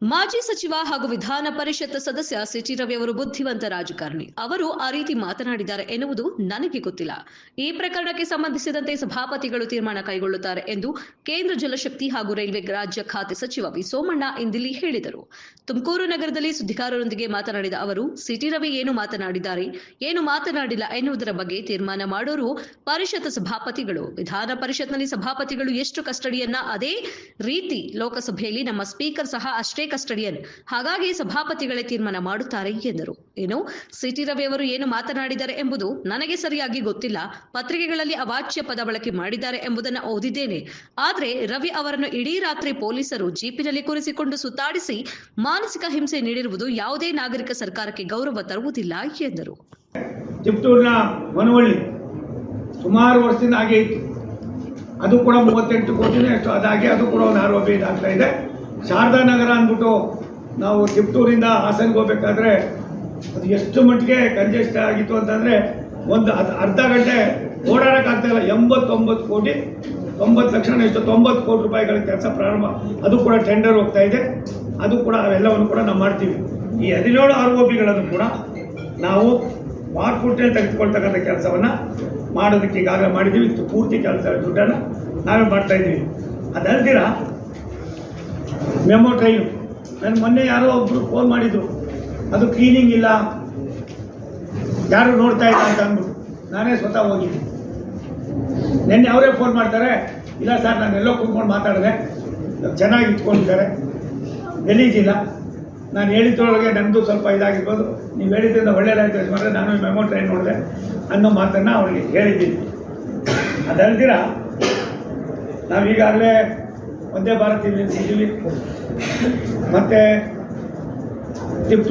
ಮಾಜಿ ಸಚಿವ ಹಾಗೂ ವಿಧಾನ ಪರಿಷತ್ ಸದಸ್ಯ ಸಿಟಿ ರವಿ ಅವರು ಬುದ್ಧಿವಂತ ರಾಜಕಾರಣಿ. ಅವರು ಆ ರೀತಿ ಮಾತನಾಡಿದ್ದಾರೆ ಎನ್ನುವುದು ನನಗೆ ಗೊತ್ತಿಲ್ಲ. ಈ ಪ್ರಕರಣಕ್ಕೆ ಸಂಬಂಧಿಸಿದಂತೆ ಸಭಾಪತಿಗಳು ತೀರ್ಮಾನ ಕೈಗೊಳ್ಳುತ್ತಾರೆ ಎಂದು ಕೇಂದ್ರ ಜಲಶಕ್ತಿ ಹಾಗೂ ರೈಲ್ವೆ ರಾಜ್ಯ ಖಾತೆ ಸಚಿವ ವಿ ಸೋಮಣ್ಣ ಇಂದಿಲ್ಲಿ ಹೇಳಿದರು. ತುಮಕೂರು ನಗರದಲ್ಲಿ ಸುದ್ದಿಗಾರರೊಂದಿಗೆ ಮಾತನಾಡಿದ ಅವರು, ಸಿಟಿ ರವಿ ಏನು ಮಾತನಾಡಿದ್ದಾರೆ, ಏನು ಮಾತನಾಡಿಲ್ಲ ಎನ್ನುವುದರ ಬಗ್ಗೆ ತೀರ್ಮಾನ ಮಾಡೋರು ಪರಿಷತ್ ಸಭಾಪತಿಗಳು. ವಿಧಾನ ಪರಿಷತ್ನಲ್ಲಿ ಸಭಾಪತಿಗಳು ಎಷ್ಟು ಕಸ್ಟಡಿಯನ್ನ, ಅದೇ ರೀತಿ ಲೋಕಸಭೆಯಲ್ಲಿ ನಮ್ಮ ಸ್ಪೀಕರ್ ಸಹ ಅಷ್ಟೇ ಕಸ್ಟಡಿಯನ್. ಹಾಗಾಗಿ ಸಭಾಪತಿಗಳೇ ತೀರ್ಮಾನ ಮಾಡುತ್ತಾರೆ ಎಂದರು. ಏನು ಸಿಟಿ ರವಿ ಅವರು ಏನು ಮಾತನಾಡಿದ್ದಾರೆ ಎಂಬುದು ನನಗೆ ಸರಿಯಾಗಿ ಗೊತ್ತಿಲ್ಲ. ಪತ್ರಿಕೆಗಳಲ್ಲಿ ಅವಾಚ್ಯ ಪದ ಬಳಕೆ ಮಾಡಿದ್ದಾರೆ ಎಂಬುದನ್ನು ಓದಿದ್ದೇನೆ. ಆದರೆ ರವಿ ಅವರನ್ನು ಇಡೀ ರಾತ್ರಿ ಪೊಲೀಸರು ಜೀಪಿನಲ್ಲಿ ಕೂರಿಸಿಕೊಂಡು ಸುತ್ತಾಡಿಸಿ ಮಾನಸಿಕ ಹಿಂಸೆ ನೀಡಿರುವುದು ಯಾವುದೇ ನಾಗರಿಕ ಸರ್ಕಾರಕ್ಕೆ ಗೌರವ ತರುವುದಿಲ್ಲ ಎಂದರು. ಚಿತ್ತೂರಿನ ಮನವಳ್ಳಿ ಸುಮಾರು ವರ್ಷದಿಂದ ಹಾಗೆ ಇತ್ತು. ಅದು ಕೂಡ 38 ಕೋಟಿನೇ ಅಷ್ಟು ಅದಾಗಿ ಅದು ಕೂಡ ಒಂದು ಆರೋಪಿ ಇದಾಗ್ತಾ ಇದೆ. ಶಾರದಾ ನಗರ ಅಂದ್ಬಿಟ್ಟು ನಾವು ಚಿತ್ತೂರಿಂದ ಹಾಸನ್ಗೆ ಹೋಗ್ಬೇಕಾದ್ರೆ ಅದು ಎಷ್ಟು ಮಟ್ಟಿಗೆ ಕಂಜೆಸ್ಟ್ ಆಗಿತ್ತು ಅಂತಂದರೆ ಒಂದು ಅರ್ಧ ಗಂಟೆ ಓಡಾಡೋಕ್ಕಾಗ್ತಾ ಇಲ್ಲ. 89 ಕೋಟಿ 90 ಲಕ್ಷ ಎಷ್ಟು 90 ಕೋಟಿ ರೂಪಾಯಿಗಳ ಕೆಲಸ ಪ್ರಾರಂಭ, ಅದು ಕೂಡ ಟೆಂಡರ್ ಹೋಗ್ತಾ ಇದೆ. ಅದು ಕೂಡ ಅವೆಲ್ಲವನ್ನು ಕೂಡ ನಾವು ಮಾಡ್ತೀವಿ. ಈ 17 ಆರೋಪಿಗಳನ್ನು ಕೂಡ ನಾವು ಮಾರ್ಫುಟ್ಟೆ ತೆಗೆದುಕೊಳ್ತಕ್ಕಂಥ ಕೆಲಸವನ್ನು ಮಾಡೋದಕ್ಕೆ ಈಗಾಗಲೇ ಮಾಡಿದ್ದೀವಿ. ಪೂರ್ತಿ ಕೆಲಸ ದುಡ್ಡನ್ನು ನಾವೇ ಮಾಡ್ತಾಯಿದ್ದೀವಿ. ಅದಲ್ದಿರ ಮೆಮೊ ಟ್ರೈನು ನಾನು ಮೊನ್ನೆ ಯಾರೋ ಒಬ್ಬರು ಫೋನ್ ಮಾಡಿದರು, ಅದು ಕ್ಲೀನಿಂಗ್ ಇಲ್ಲ, ಯಾರು ನೋಡ್ತಾ ಇಲ್ಲ ಅಂತ ಅಂದ್ಬಿಟ್ಟು ನಾನೇ ಸ್ವತಃ ಹೋಗಿದ್ದೆ. ನಿನ್ನೆ ಅವರೇ ಫೋನ್ ಮಾಡ್ತಾರೆ, ಇಲ್ಲ ಸರ್ ನಾನೆಲ್ಲೋ ಕೂತ್ಕೊಂಡು ಮಾತಾಡಿದೆ, ಚೆನ್ನಾಗಿ ಇಟ್ಕೊಂಡಿದ್ದಾರೆ, ಗಲೀಜಿಲ್ಲ, ನಾನು ಹೇಳಿದ್ದೊಳಗೆ ನನ್ನದು ಸ್ವಲ್ಪ ಇದಾಗಿರ್ಬೋದು, ನೀವು ಹೇಳಿದ್ರಿಂದ ಒಳ್ಳೆಯದಾಗಿ ಕೆಲಸ ಮಾಡಿದ್ರೆ ನಾನು ಮೆಮೊ ಟ್ರೈನ್ ನೋಡಿದೆ ಅನ್ನೋ ಮಾತನ್ನು ಅವರಿಗೆ ಹೇಳಿದ್ದೀನಿ. ಅದಲ್ದಿರ ನಾವೀಗಾಗಲೇ ವಂದೇ ಭಾರತ್ ನಿಲ್ಲಿಸಿದ್ದೀವಿ, ಮತ್ತು